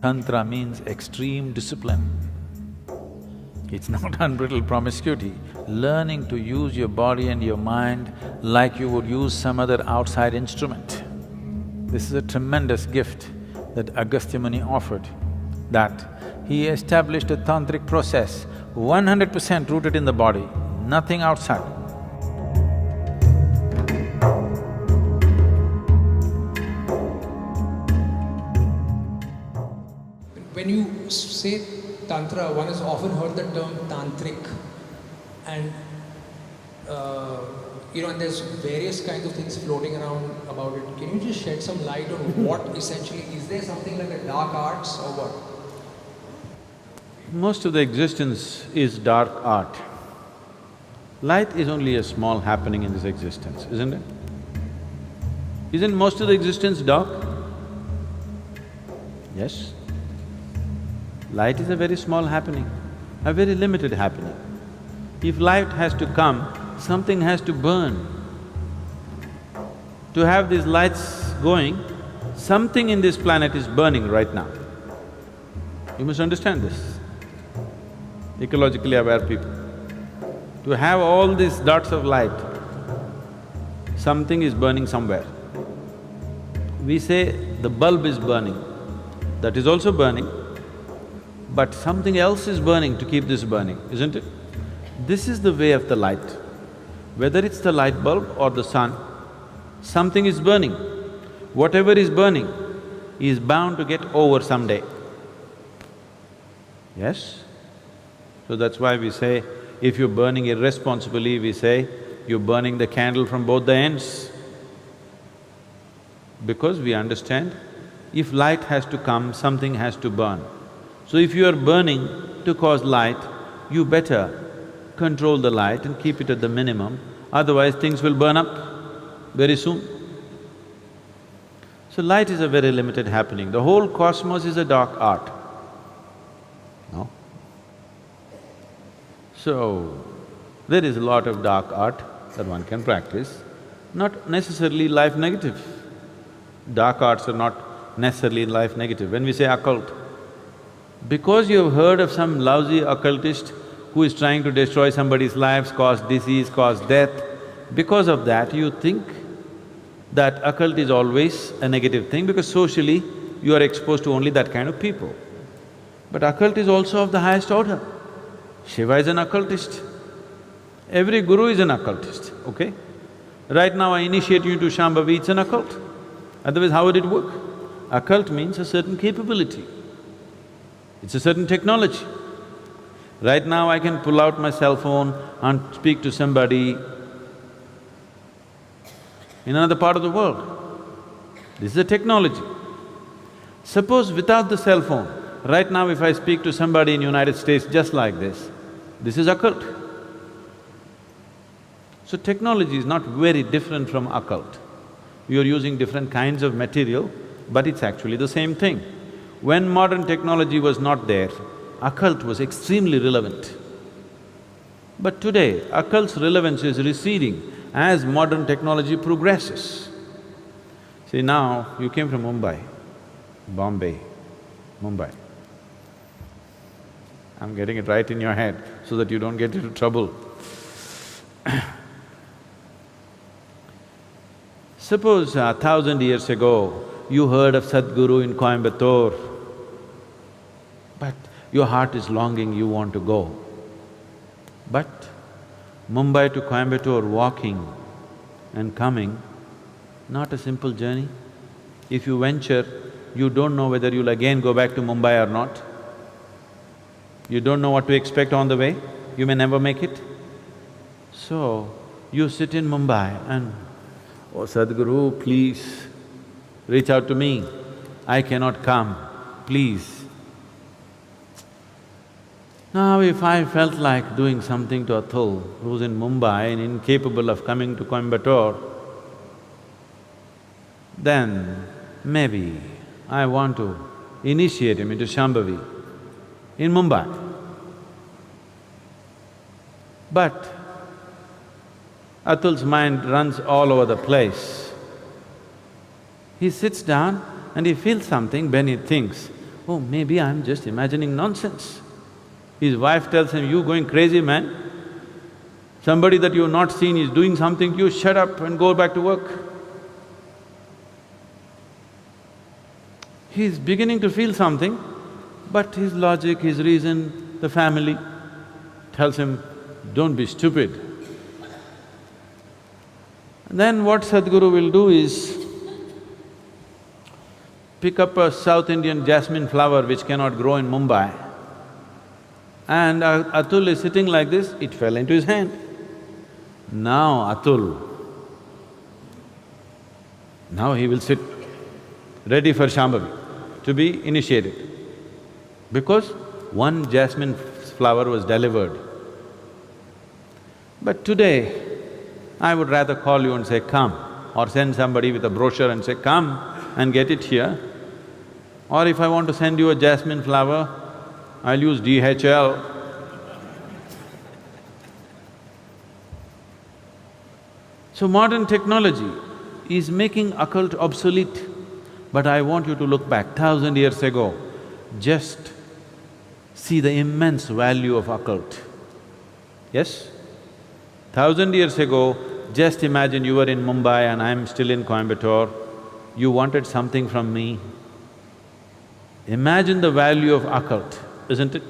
Tantra means extreme discipline. It's not unbridled promiscuity. Learning to use your body and your mind like you would use some other outside instrument. This is a tremendous gift that Agastya Muni offered, that he established a tantric process 100% rooted in the body, nothing outside. When you say Tantra, one has often heard the term tantric, and and there's various kinds of things floating around about it. Can you just shed some light on what essentially, is there something like a dark arts or what? Most of the existence is dark art. Light is only a small happening in this existence, isn't it? Isn't most of the existence dark? Yes. Light is a very small happening, a very limited happening. If light has to come, something has to burn. To have these lights going, something in this planet is burning right now. You must understand this, ecologically aware people. To have all these dots of light, something is burning somewhere. We say the bulb is burning, that is also burning, but something else is burning to keep this burning, isn't it? This is the way of the light. Whether it's the light bulb or the sun, something is burning. Whatever is burning is bound to get over someday. Yes? So that's why we say, if you're burning irresponsibly, we say, you're burning the candle from both the ends. Because we understand, if light has to come, something has to burn. So if you are burning to cause light, you better control the light and keep it at the minimum, otherwise things will burn up very soon. So light is a very limited happening. The whole cosmos is a dark art. No? So, there is a lot of dark art that one can practice, not necessarily life negative. Dark arts are not necessarily life negative. When we say occult, because you have heard of some lousy occultist who is trying to destroy somebody's lives, cause disease, cause death, because of that you think that occult is always a negative thing because socially you are exposed to only that kind of people. But occult is also of the highest order. Shiva is an occultist. Every guru is an occultist, okay? Right now I initiate you to Shambhavi, it's an occult. Otherwise how would it work? Occult means a certain capability. It's a certain technology. Right now I can pull out my cell phone and speak to somebody in another part of the world. This is a technology. Suppose without the cell phone, right now if I speak to somebody in United States just like this is occult. So technology is not very different from occult. You are using different kinds of material, but it's actually the same thing. When modern technology was not there, occult was extremely relevant. But today, occult's relevance is receding as modern technology progresses. See, now you came from Mumbai, Bombay, Mumbai. I'm getting it right in your head so that you don't get into trouble. Suppose 1,000 years ago, you heard of Sadhguru in Coimbatore, but your heart is longing, you want to go. But Mumbai to Coimbatore walking and coming, not a simple journey. If you venture, you don't know whether you'll again go back to Mumbai or not. You don't know what to expect on the way, you may never make it. So, you sit in Mumbai and, oh Sadhguru, please reach out to me, I cannot come, please. Now if I felt like doing something to Atul, who's in Mumbai and incapable of coming to Coimbatore, then maybe I want to initiate him into Shambhavi in Mumbai. But Atul's mind runs all over the place. He sits down and he feels something, then he thinks, oh, maybe I'm just imagining nonsense. His wife tells him, you going crazy, man. Somebody that you've not seen is doing something, you shut up and go back to work. He's beginning to feel something, but his logic, his reason, the family tells him, don't be stupid. And then what Sadhguru will do is pick up a South Indian jasmine flower which cannot grow in Mumbai, and Atul is sitting like this, it fell into his hand. Now he will sit ready for Shambhavi, to be initiated. Because one jasmine flower was delivered. But today, I would rather call you and say, come, or send somebody with a brochure and say, come and get it here. Or if I want to send you a jasmine flower, I'll use DHL. So modern technology is making occult obsolete. But I want you to look back 1,000 years ago, just see the immense value of occult. Yes? 1,000 years ago, just imagine you were in Mumbai and I'm still in Coimbatore, you wanted something from me. Imagine the value of occult, isn't it?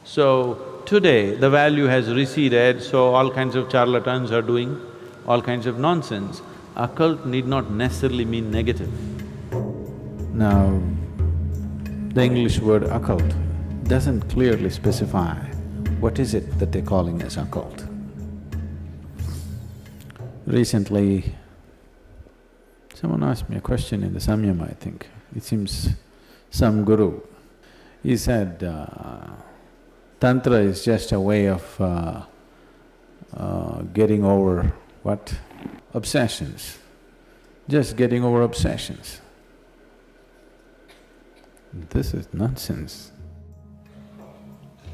So, today the value has receded, so all kinds of charlatans are doing all kinds of nonsense. Occult need not necessarily mean negative. Now, the English word occult doesn't clearly specify what is it that they're calling as occult. Recently, someone asked me a question in the Samyama, I think. It seems some guru. He said, Tantra is just a way of getting over what? Obsessions, just getting over obsessions. This is nonsense.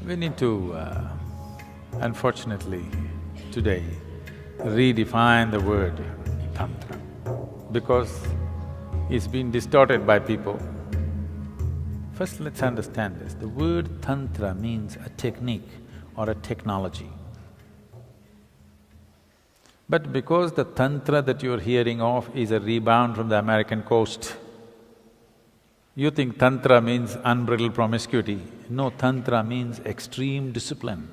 We need to, unfortunately, today, redefine the word Tantra, because it's been distorted by people. First, let's understand this. The word Tantra means a technique or a technology. But because the Tantra that you're hearing of is a rebound from the American coast, you think Tantra means unbridled promiscuity. No, Tantra means extreme discipline.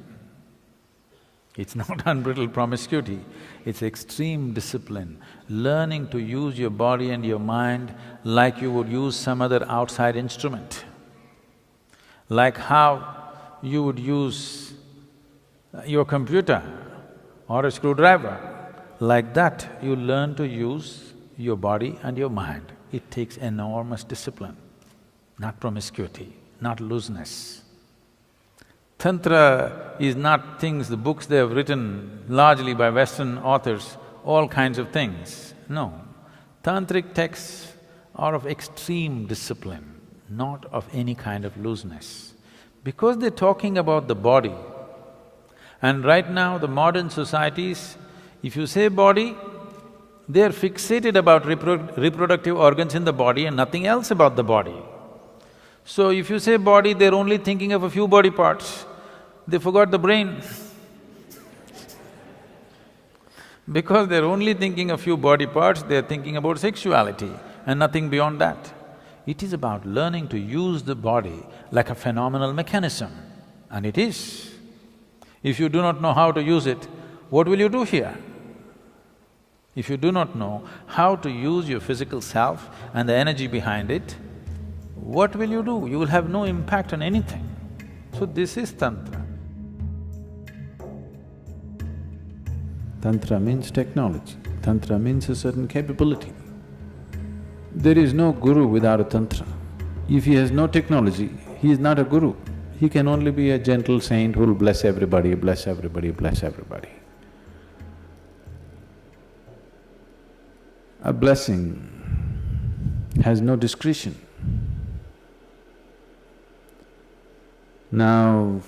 It's not unbridled promiscuity, it's extreme discipline. Learning to use your body and your mind like you would use some other outside instrument. Like how you would use your computer or a screwdriver. Like that, you learn to use your body and your mind. It takes enormous discipline, not promiscuity, not looseness. Tantra is not things, the books they have written largely by Western authors, all kinds of things. No, tantric texts are of extreme discipline, not of any kind of looseness. Because they're talking about the body, and right now the modern societies, if you say body, they're fixated about reproductive organs in the body and nothing else about the body. So if you say body, they're only thinking of a few body parts, they forgot the brain. Because they're only thinking a few body parts, they're thinking about sexuality and nothing beyond that. It is about learning to use the body like a phenomenal mechanism, and it is. If you do not know how to use it, what will you do here? If you do not know how to use your physical self and the energy behind it, what will you do? You will have no impact on anything. So this is Tantra. Tantra means technology, Tantra means a certain capability. There is no guru without a Tantra. If he has no technology, he is not a guru. He can only be a gentle saint who will bless everybody, bless everybody, bless everybody. A blessing has no discretion. Now,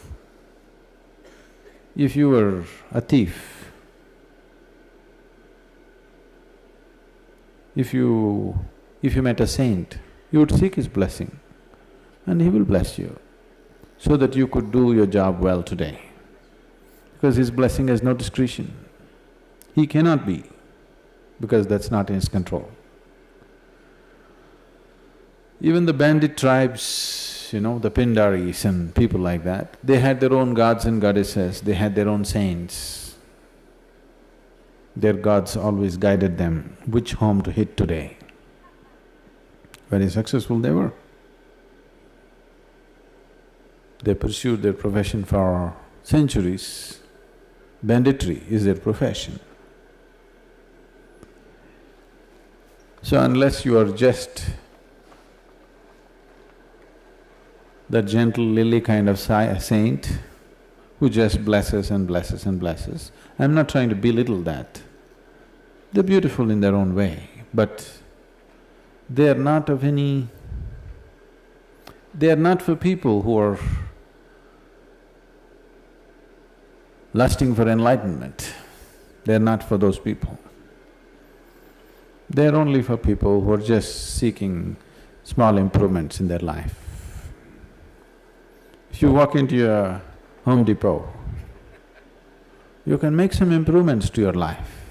if you were a thief, if you met a saint, you would seek his blessing. and He will bless you so that you could do your job well today. Because His blessing has no discretion. He cannot be, because that's not in His control. Even the bandit tribes, the Pindaris and people like that, they had their own gods and goddesses, they had their own saints. Their gods always guided them which home to hit today. Very successful they were. They pursued their profession for centuries. Banditry is their profession. So unless you are just that gentle lily kind of saint who just blesses and blesses and blesses, I'm not trying to belittle that. They're beautiful in their own way, but they are not of any… they are not for people who are lusting for enlightenment. They're not for those people. They're only for people who are just seeking small improvements in their life. If you walk into a Home Depot, you can make some improvements to your life,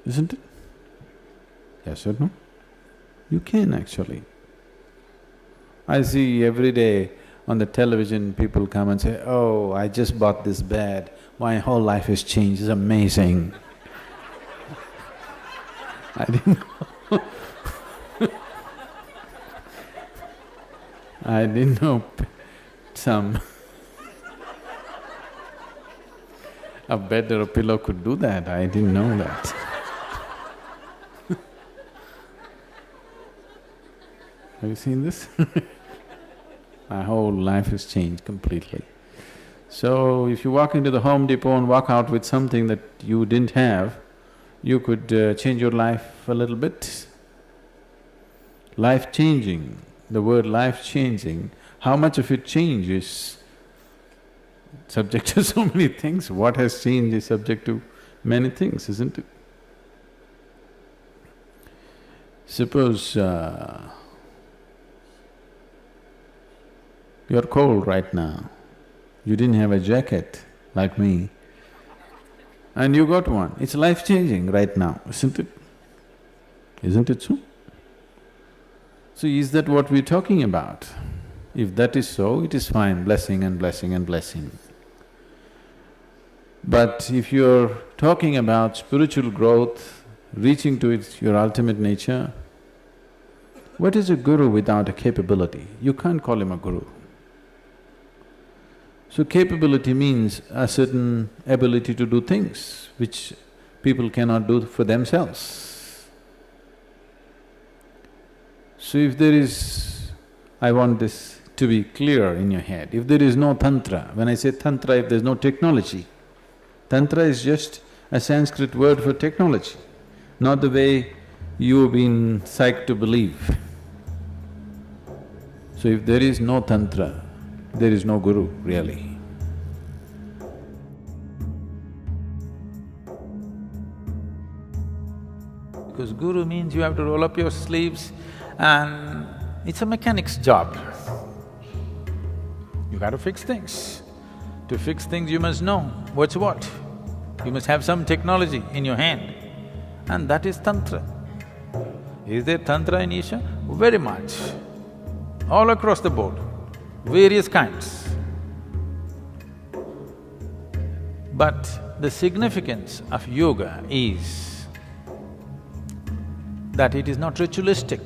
isn't it? Yes or no? You can actually. I see every day on the television people come and say, "Oh, I just bought this bed, my whole life has changed, it's amazing." I didn't know I didn't know some a bed or a pillow could do that, I didn't know that. Have you seen this? My whole life has changed completely. So, if you walk into the Home Depot and walk out with something that you didn't have, you could change your life a little bit. Life-changing, the word life-changing, how much of it changes subject to so many things. What has changed is subject to many things, isn't it? Suppose you're cold right now, you didn't have a jacket like me, and you got one. It's life-changing right now, isn't it? Isn't it so? So is that what we're talking about? If that is so, it is fine, blessing and blessing and blessing. But if you're talking about spiritual growth, reaching to your ultimate nature, what is a guru without a capability? You can't call him a guru. So capability means a certain ability to do things which people cannot do for themselves. So if there is… I want this to be clear in your head, if there is no Tantra, when I say Tantra, if there's no technology, Tantra is just a Sanskrit word for technology, not the way you've been psyched to believe. So if there is no Tantra, there is no guru, really. Because guru means you have to roll up your sleeves and it's a mechanic's job. You got to fix things. To fix things you must know what's what. You must have some technology in your hand, and that is Tantra. Is there Tantra in Isha? Very much. All across the board, various kinds. But the significance of yoga is that it is not ritualistic.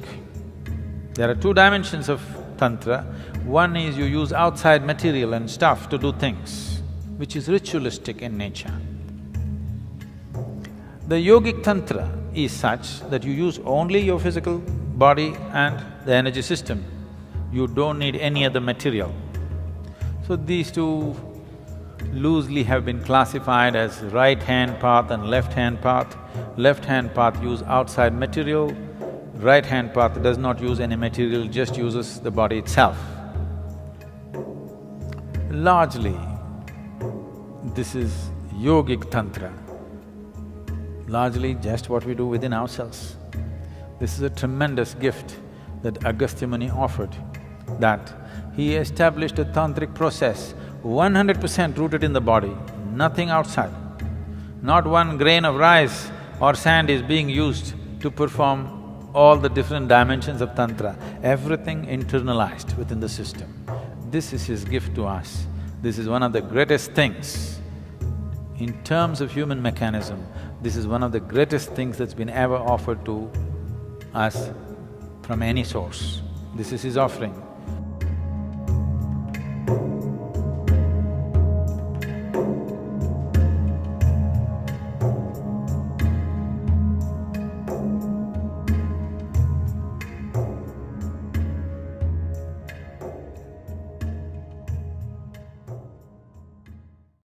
There are two dimensions of Tantra. One is you use outside material and stuff to do things, which is ritualistic in nature. The yogic Tantra is such that you use only your physical body and the energy system. You don't need any other material. So these two loosely have been classified as right-hand path and left-hand path. Left-hand path use outside material, right-hand path does not use any material, just uses the body itself. Largely, this is yogic Tantra, largely just what we do within ourselves. This is a tremendous gift that Agastya Muni offered that he established a tantric process 100% rooted in the body, nothing outside. Not one grain of rice or sand is being used to perform all the different dimensions of Tantra, everything internalized within the system. This is his gift to us. This is one of the greatest things. In terms of human mechanism, this is one of the greatest things that's been ever offered to us from any source. This is his offering.